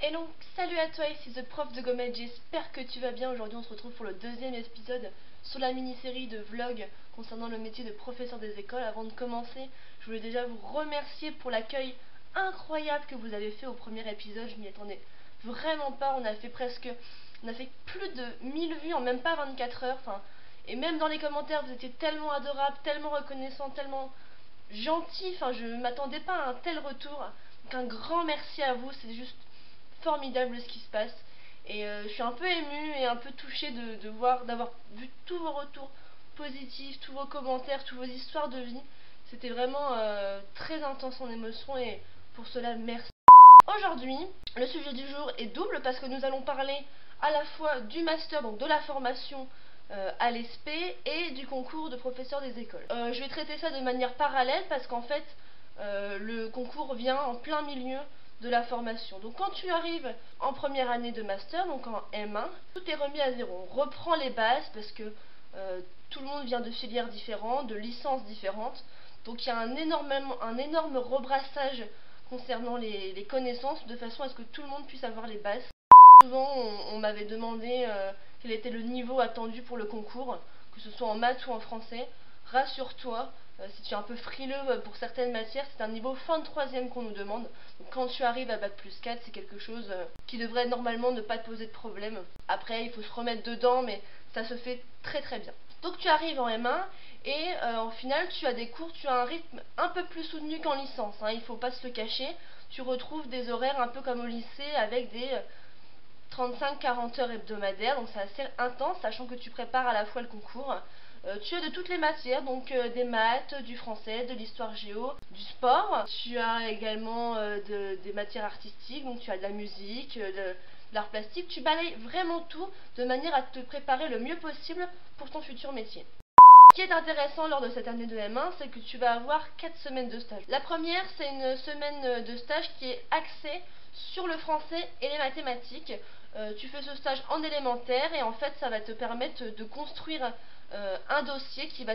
Et donc, salut à toi, ici The Prof de Gomet, j'espère que tu vas bien. Aujourd'hui, on se retrouve pour le deuxième épisode sur la mini-série de vlogs concernant le métier de professeur des écoles. Avant de commencer, je voulais déjà vous remercier pour l'accueil incroyable que vous avez fait au premier épisode. Je m'y attendais vraiment pas, on a fait plus de 1000 vues en même pas 24 heures. Et même dans les commentaires, vous étiez tellement adorables, tellement reconnaissants, tellement gentils. Je m'attendais pas à un tel retour. Donc un grand merci à vous, c'est juste formidable ce qui se passe. Et je suis un peu émue et un peu touchée d'avoir vu tous vos retours positifs, tous vos commentaires, toutes vos histoires de vie. C'était vraiment très intense en émotion et pour cela merci. Aujourd'hui, le sujet du jour est double parce que nous allons parler à la fois du master, donc de la formation à l'ESP et du concours de professeur des écoles. Je vais traiter ça de manière parallèle parce qu'en fait le concours vient en plein milieu de la formation. Donc quand tu arrives en première année de master, donc en M1, tout est remis à zéro. On reprend les bases parce que tout le monde vient de filières différentes, de licences différentes. Donc il y a un énorme rebrassage concernant les connaissances de façon à ce que tout le monde puisse avoir les bases. Souvent on m'avait demandé quel était le niveau attendu pour le concours, que ce soit en maths ou en français. Rassure-toi, si tu es un peu frileux pour certaines matières, c'est un niveau fin de troisième qu'on nous demande. Donc quand tu arrives à Bac plus 4, c'est quelque chose qui devrait normalement ne pas te poser de problème. Après, il faut se remettre dedans, mais ça se fait très très bien. Donc tu arrives en M1 et en finale, tu as des cours, tu as un rythme un peu plus soutenu qu'en licence, il ne faut pas se le cacher. Tu retrouves des horaires un peu comme au lycée avec des 35-40 heures hebdomadaires, donc c'est assez intense, sachant que tu prépares à la fois le concours. Tu as de toutes les matières, donc des maths, du français, de l'histoire géo, du sport. Tu as également des matières artistiques, donc tu as de la musique, de l'art plastique. Tu balayes vraiment tout de manière à te préparer le mieux possible pour ton futur métier. Ce qui est intéressant lors de cette année de M1, c'est que tu vas avoir 4 semaines de stage. La première, c'est une semaine de stage qui est axée sur le français et les mathématiques. Tu fais ce stage en élémentaire et en fait ça va te permettre de construire un dossier qui va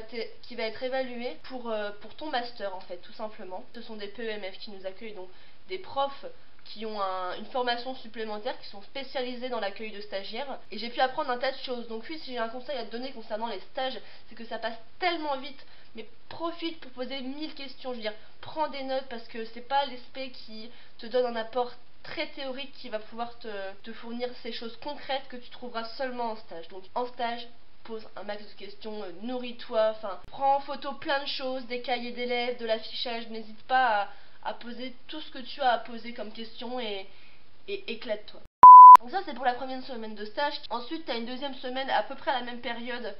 être évalué pour ton master en fait, tout simplement. Ce sont des PEMF qui nous accueillent, donc des profs qui ont une formation supplémentaire, qui sont spécialisés dans l'accueil de stagiaires. Et j'ai pu apprendre un tas de choses. Donc oui, si j'ai un conseil à te donner concernant les stages, c'est que ça passe tellement vite. Mais profite pour poser 1000 questions. Je veux dire, prends des notes parce que c'est pas l'ESP qui te donne un apport très théorique qui va pouvoir te fournir ces choses concrètes que tu trouveras seulement en stage. Donc en stage, pose un max de questions, nourris-toi, prends en photo plein de choses, des cahiers d'élèves, de l'affichage, n'hésite pas à poser tout ce que tu as à poser comme question et éclate-toi. Donc ça c'est pour la première semaine de stage. Ensuite tu as une deuxième semaine à peu près à la même période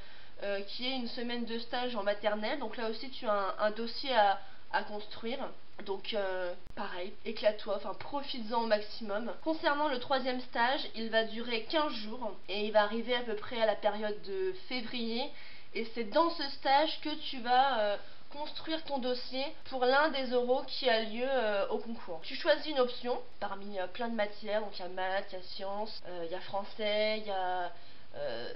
qui est une semaine de stage en maternelle. Donc là aussi tu as un dossier à construire. Donc pareil, éclate-toi, profites-en au maximum. Concernant le troisième stage, il va durer 15 jours et il va arriver à peu près à la période de février. Et c'est dans ce stage que tu vas construire ton dossier pour l'un des oraux qui a lieu au concours. Tu choisis une option parmi plein de matières, donc il y a maths, il y a sciences, il y a français, il y a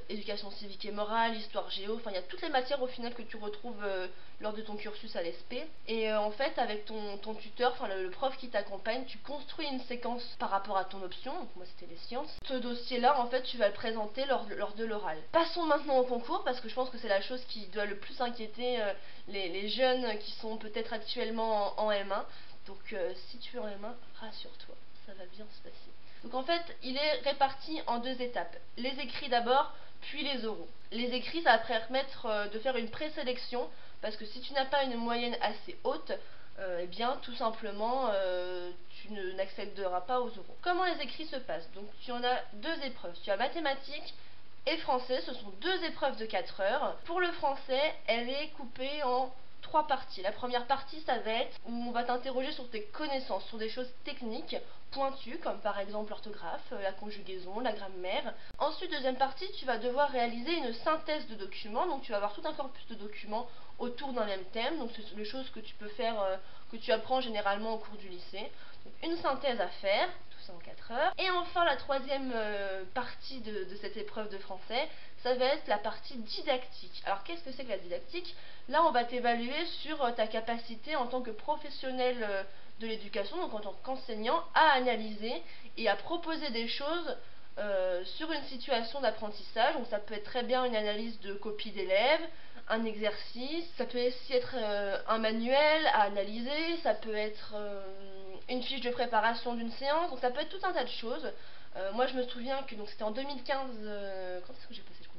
éducation civique et morale, histoire géo, il y a toutes les matières au final que tu retrouves lors de ton cursus à l'ESP. Et en fait, avec ton tuteur, le prof qui t'accompagne, tu construis une séquence par rapport à ton option, donc moi c'était les sciences. Ce dossier-là, en fait, tu vas le présenter lors de l'oral. Passons maintenant au concours, parce que je pense que c'est la chose qui doit le plus inquiéter les jeunes qui sont peut-être actuellement en M1. Donc si tu es en M1, rassure-toi, ça va bien se passer. Donc en fait, il est réparti en deux étapes. Les écrits d'abord, puis les oraux. Les écrits, ça va permettre de faire une présélection, parce que si tu n'as pas une moyenne assez haute, eh bien tout simplement tu n'accéderas pas aux oraux. Comment les écrits se passent? Donc tu en as deux épreuves. Tu as mathématiques et français, ce sont deux épreuves de 4 heures. Pour le français, elle est coupée en 3 parties. La première partie, ça va être où on va t'interroger sur tes connaissances, sur des choses techniques, pointues, comme par exemple l'orthographe, la conjugaison, la grammaire. Ensuite, deuxième partie, tu vas devoir réaliser une synthèse de documents, donc tu vas avoir tout un corpus de documents autour d'un même thème, donc c'est les choses que tu peux faire, que tu apprends généralement au cours du lycée. Donc une synthèse à faire, tout ça en 4 heures. Et enfin, la troisième partie de cette épreuve de français, ça va être la partie didactique. Alors qu'est-ce que c'est que la didactique? Là, on va t'évaluer sur ta capacité en tant que professionnel de l'éducation, donc en tant qu'enseignant, à analyser et à proposer des choses sur une situation d'apprentissage. Donc ça peut être très bien une analyse de copie d'élèves, un exercice, ça peut aussi être un manuel à analyser, ça peut être une fiche de préparation d'une séance, donc ça peut être tout un tas de choses. Moi je me souviens que c'était en 2015, quand est-ce que j'ai passé le concours?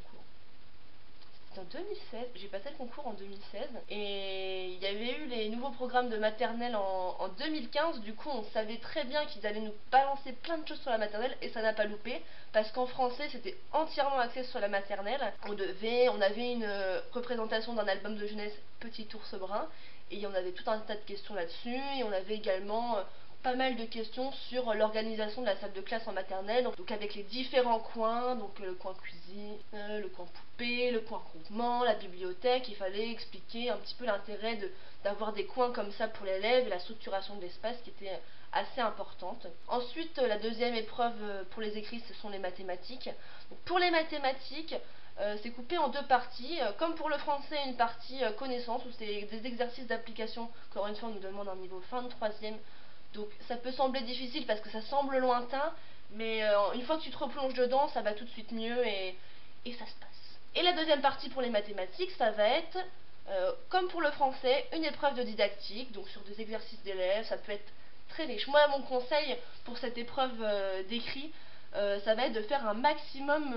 C'était en 2016, j'ai passé le concours en 2016 et il y avait eu les nouveaux programmes de maternelle en 2015. Du coup on savait très bien qu'ils allaient nous balancer plein de choses sur la maternelle et ça n'a pas loupé parce qu'en français c'était entièrement axé sur la maternelle. On avait une représentation d'un album de jeunesse Petit ours brun et on avait tout un tas de questions là-dessus et on avait également pas mal de questions sur l'organisation de la salle de classe en maternelle, donc avec les différents coins, donc le coin cuisine, le coin poupée, le coin groupement, la bibliothèque. Il fallait expliquer un petit peu l'intérêt d'avoir des coins comme ça pour l'élève et la structuration de l'espace qui était assez importante. Ensuite, la deuxième épreuve pour les écrits, ce sont les mathématiques. Donc, pour les mathématiques, c'est coupé en deux parties, comme pour le français, une partie connaissance où c'est des exercices d'application. Encore une fois, on nous demande un niveau fin de troisième. Donc ça peut sembler difficile parce que ça semble lointain, mais une fois que tu te replonges dedans, ça va tout de suite mieux et ça se passe. Et la deuxième partie pour les mathématiques, ça va être, comme pour le français, une épreuve de didactique, donc sur des exercices d'élèves, ça peut être très riche. Moi, mon conseil pour cette épreuve d'écrit, ça va être de faire un maximum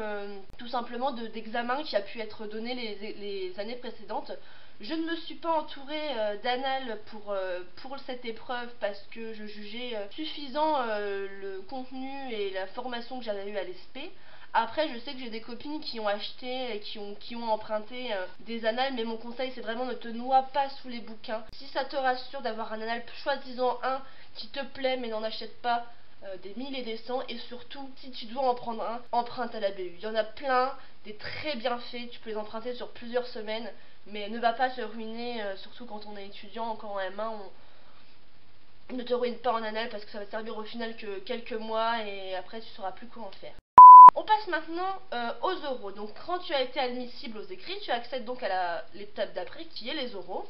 tout simplement d'examens qui a pu être donné les années précédentes. Je ne me suis pas entourée d'annales pour cette épreuve parce que je jugeais suffisant le contenu et la formation que j'avais eue à l'ESP. Après, je sais que j'ai des copines qui ont acheté et qui ont emprunté des annales, mais mon conseil c'est vraiment ne te noie pas sous les bouquins. Si ça te rassure d'avoir un annale, choisis-en un qui te plaît, mais n'en achète pas des 1000 et des 100. Et surtout, si tu dois en prendre un, emprunte à la BU. Il y en a plein, des très bien faits, tu peux les emprunter sur plusieurs semaines, mais ne va pas se ruiner, surtout quand on est étudiant, encore en M1, ne te ruine pas en annale parce que ça va te servir au final que quelques mois et après tu sauras plus quoi en faire. On passe maintenant aux oraux. Donc quand tu as été admissible aux écrits, tu accèdes donc à l'étape d'après qui est les oraux.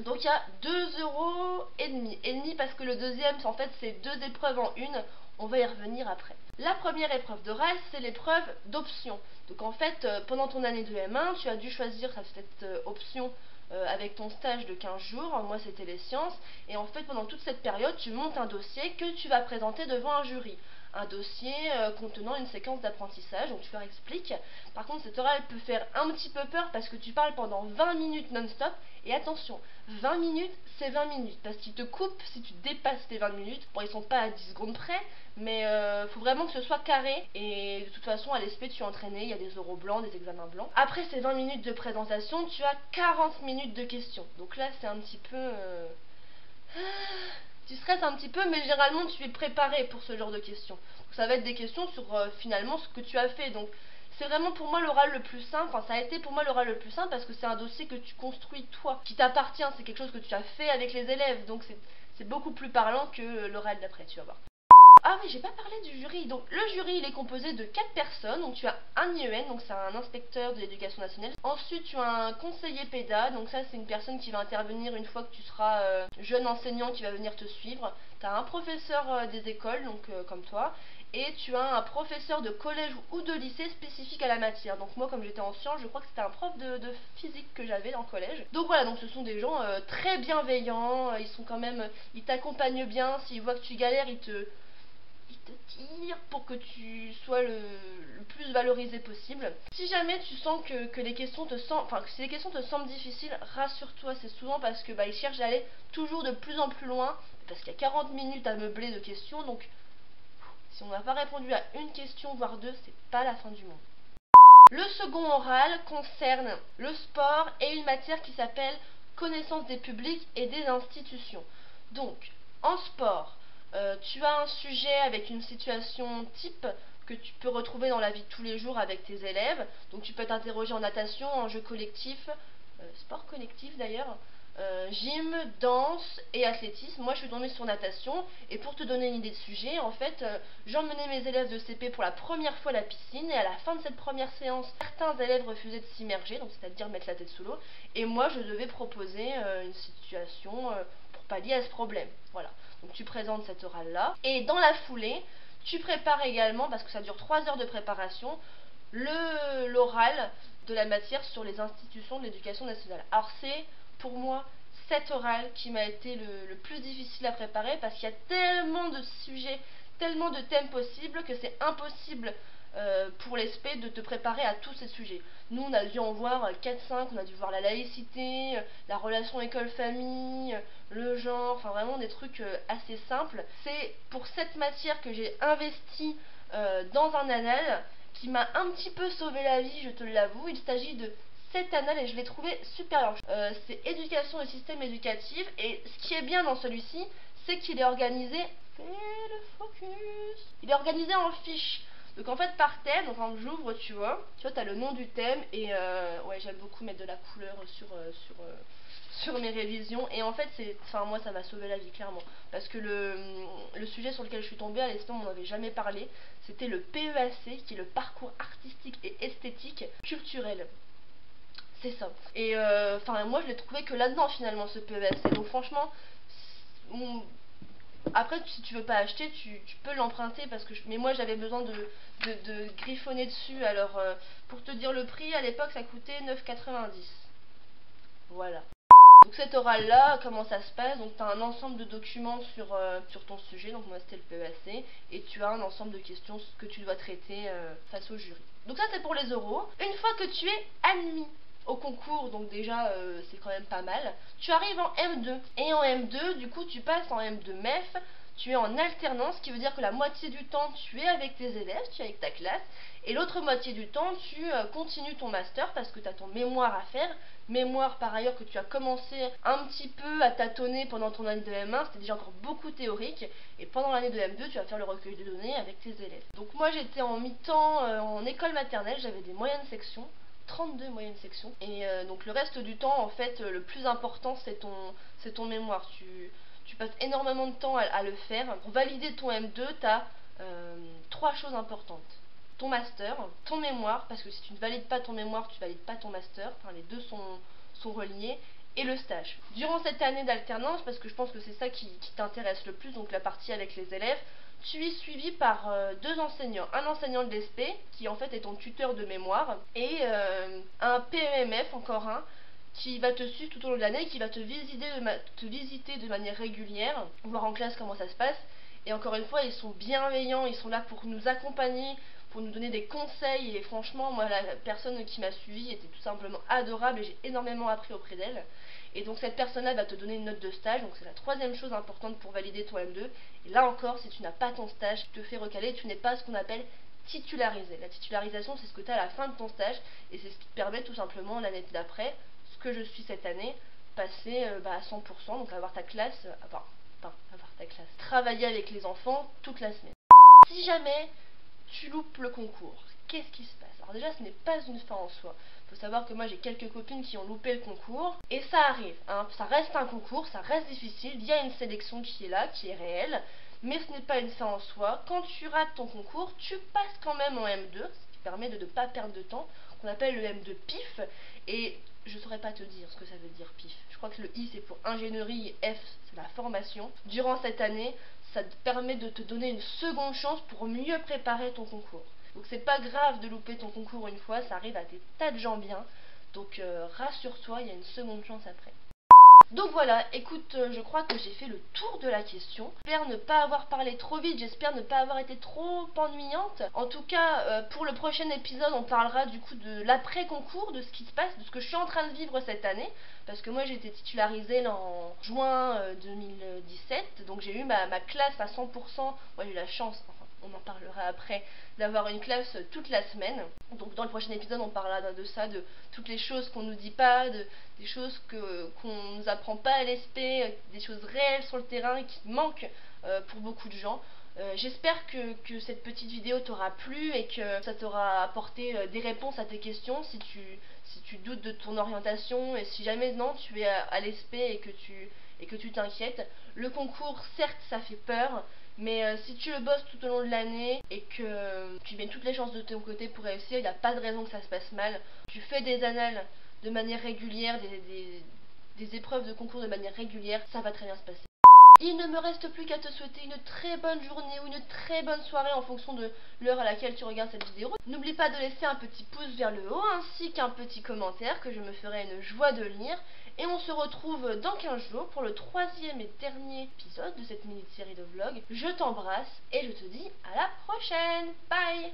Donc il y a 2,5 €. Et demi parce que le deuxième, en fait, c'est deux épreuves en une. On va y revenir après. La première épreuve d'oral, c'est l'épreuve d'option. Donc en fait, pendant ton année de M1, tu as dû choisir cette option avec ton stage de 15 jours. Moi, c'était les sciences. Et en fait, pendant toute cette période, tu montes un dossier que tu vas présenter devant un jury. Un dossier contenant une séquence d'apprentissage, donc tu leur expliques. Par contre, cette oral peut faire un petit peu peur parce que tu parles pendant 20 minutes non-stop. Et attention, 20 minutes, c'est 20 minutes. Parce qu'ils te coupent si tu dépasses tes 20 minutes. Bon, ils sont pas à 10 secondes près, mais faut vraiment que ce soit carré. Et de toute façon, à l'ESP, tu es entraîné, il y a des oraux blancs, des examens blancs. Après ces 20 minutes de présentation, tu as 40 minutes de questions. Donc là, c'est un petit peu... Tu stresses un petit peu, mais généralement tu es préparé pour ce genre de questions. Donc, ça va être des questions sur finalement ce que tu as fait. Donc c'est vraiment pour moi l'oral le plus simple. Enfin, ça a été pour moi l'oral le plus simple parce que c'est un dossier que tu construis toi, qui t'appartient. C'est quelque chose que tu as fait avec les élèves. Donc c'est beaucoup plus parlant que l'oral d'après, tu vas voir. Ah oui, j'ai pas parlé du jury. Donc le jury, il est composé de 4 personnes. Donc tu as un IEN, donc c'est un inspecteur de l'éducation nationale. Ensuite, tu as un conseiller PEDA. Donc ça, c'est une personne qui va intervenir une fois que tu seras jeune enseignant, qui va venir te suivre. Tu as un professeur des écoles, donc comme toi. Et tu as un professeur de collège ou de lycée spécifique à la matière. Donc moi, comme j'étais en sciences, je crois que c'était un prof de physique que j'avais en collège. Donc voilà, donc ce sont des gens très bienveillants. Ils sont quand même, ils t'accompagnent bien. S'ils voient que tu galères, ils te tire pour que tu sois le plus valorisé possible. Si jamais tu sens que les questions te semblent, enfin que si les questions te semblent difficiles, rassure-toi, c'est souvent parce que ils cherchent à aller toujours de plus en plus loin, parce qu'il y a 40 minutes à meubler de questions, donc si on n'a pas répondu à une question voire deux, c'est pas la fin du monde. Le second oral concerne le sport et une matière qui s'appelle connaissance des publics et des institutions. Donc en sport, tu as un sujet avec une situation type que tu peux retrouver dans la vie de tous les jours avec tes élèves. Donc tu peux t'interroger en natation, en jeu collectif, sport collectif d'ailleurs, gym, danse et athlétisme. Moi je suis tombée sur natation et pour te donner une idée de sujet, en fait j'emmenais mes élèves de CP pour la première fois à la piscine et à la fin de cette première séance, certains élèves refusaient de s'immerger, donc c'est-à-dire mettre la tête sous l'eau, et moi je devais proposer une situation pour pallier à ce problème. Voilà, donc tu présentes cet oral-là, et dans la foulée, tu prépares également, parce que ça dure 3 heures de préparation, l'oral de la matière sur les institutions de l'éducation nationale. Alors c'est, pour moi, cet oral qui m'a été le plus difficile à préparer, parce qu'il y a tellement de sujets, tellement de thèmes possibles, que c'est impossible pour l'ESP de te préparer à tous ces sujets. Nous, on a dû en voir 4-5, on a dû voir la laïcité, la relation école-famille, le genre, enfin vraiment des trucs assez simples. C'est pour cette matière que j'ai investi dans un annal qui m'a un petit peu sauvé la vie, je te l'avoue. Il s'agit de cet annal et je l'ai trouvé super. C'est éducation et système éducatif, et ce qui est bien dans celui-ci, c'est qu'il est organisé. Fais le focus. Il est organisé en fiches. Donc en fait par thème, donc quand j'ouvre, tu vois, t'as le nom du thème, et ouais, j'aime beaucoup mettre de la couleur sur mes révisions, et en fait moi ça m'a sauvé la vie clairement, parce que le sujet sur lequel je suis tombée à l'ESP, on m'en avait jamais parlé, c'était le PEAC, qui est le parcours artistique et esthétique culturel. C'est ça. Et moi je l'ai trouvé que là-dedans finalement, ce PEAC. Donc franchement, après, si tu veux pas acheter, tu peux l'emprunter, parce que mais moi j'avais besoin de griffonner dessus. Alors pour te dire le prix, à l'époque ça coûtait 9,90. Voilà. Donc cet oral là, comment ça se passe? Donc tu as un ensemble de documents sur ton sujet, donc moi c'était le PEAC, et tu as un ensemble de questions que tu dois traiter face au jury. Donc ça c'est pour les oraux. Une fois que tu es admis au concours, donc déjà c'est quand même pas mal, tu arrives en M2, et en M2 du coup tu passes en M2 MEF, tu es en alternance, ce qui veut dire que la moitié du temps tu es avec tes élèves, tu es avec ta classe, et l'autre moitié du temps tu continues ton master, parce que tu as ton mémoire à faire, mémoire par ailleurs que tu as commencé un petit peu à tâtonner pendant ton année de M1, c'était déjà encore beaucoup théorique, et pendant l'année de M2 tu vas faire le recueil de données avec tes élèves. Donc moi j'étais en mi-temps en école maternelle, j'avais des moyennes sections, 32 moyennes sections, et donc le reste du temps en fait le plus important c'est ton mémoire. Tu passes énormément de temps à le faire. Pour valider ton M2, tu as 3 choses importantes: ton master, ton mémoire, parce que si tu ne valides pas ton mémoire, tu valides pas ton master, enfin les deux sont reliés, et le stage. Durant cette année d'alternance, parce que je pense que c'est ça qui t'intéresse le plus, donc la partie avec les élèves, tu es suivi par 2 enseignants. Un enseignant de l'ESP, qui en fait est ton tuteur de mémoire, et un PEMF, encore un, qui va te suivre tout au long de l'année, qui va te visiter de manière régulière, voir en classe comment ça se passe. Et encore une fois, ils sont bienveillants, ils sont là pour nous accompagner, pour nous donner des conseils, et franchement, moi, la personne qui m'a suivi était tout simplement adorable, et j'ai énormément appris auprès d'elle. Et donc cette personne-là va te donner une note de stage, donc c'est la 3e chose importante pour valider ton M2. Et là encore, si tu n'as pas ton stage, tu te fais recaler, tu n'es pas ce qu'on appelle titularisé. La titularisation, c'est ce que tu as à la fin de ton stage, et c'est ce qui te permet tout simplement l'année d'après, ce que je suis cette année, passer à 100%, donc avoir ta classe, travailler avec les enfants toute la semaine. Si jamais tu loupes le concours, qu'est-ce qui se passe? Alors déjà, ce n'est pas une fin en soi. Il faut savoir que moi j'ai quelques copines qui ont loupé le concours, et ça arrive, hein. Ça reste un concours, ça reste difficile, il y a une sélection qui est là, qui est réelle, mais ce n'est pas une fin en soi. Quand tu rates ton concours, tu passes quand même en M2, ce qui permet de ne pas perdre de temps, qu'on appelle le M2 PIF, et je ne saurais pas te dire ce que ça veut dire PIF. Je crois que le I c'est pour ingénierie, et F c'est la formation. Durant cette année, ça te permet de te donner une seconde chance pour mieux préparer ton concours. Donc c'est pas grave de louper ton concours une fois, ça arrive à des tas de gens bien. Donc rassure-toi, il y a une seconde chance après. Donc voilà, écoute, je crois que j'ai fait le tour de la question. J'espère ne pas avoir parlé trop vite, j'espère ne pas avoir été trop ennuyante. En tout cas, pour le prochain épisode, on parlera du coup de l'après-concours, de ce qui se passe, de ce que je suis en train de vivre cette année. Parce que moi j'ai été titularisée là, en juin 2017, donc j'ai eu ma classe à 100%. Moi j'ai eu la chance, enfin on en parlera après, d'avoir une classe toute la semaine. Donc dans le prochain épisode on parlera de ça, de toutes les choses qu'on nous dit pas, des choses qu'on nous apprend pas à l'ESP, des choses réelles sur le terrain qui manquent pour beaucoup de gens. J'espère que cette petite vidéo t'aura plu et que ça t'aura apporté des réponses à tes questions si tu doutes de ton orientation, et si jamais non tu es à l'ESP et que tu t'inquiètes. Le concours, certes ça fait peur, mais si tu le bosses tout au long de l'année et que tu mets toutes les chances de ton côté pour réussir, il n'y a pas de raison que ça se passe mal. Tu fais des annales de manière régulière, des épreuves de concours de manière régulière, ça va très bien se passer. Il ne me reste plus qu'à te souhaiter une très bonne journée ou une très bonne soirée en fonction de l'heure à laquelle tu regardes cette vidéo. N'oublie pas de laisser un petit pouce vers le haut ainsi qu'un petit commentaire que je me ferai une joie de lire. Et on se retrouve dans 15 jours pour le 3e et dernier épisode de cette mini-série de vlogs. Je t'embrasse et je te dis à la prochaine. Bye.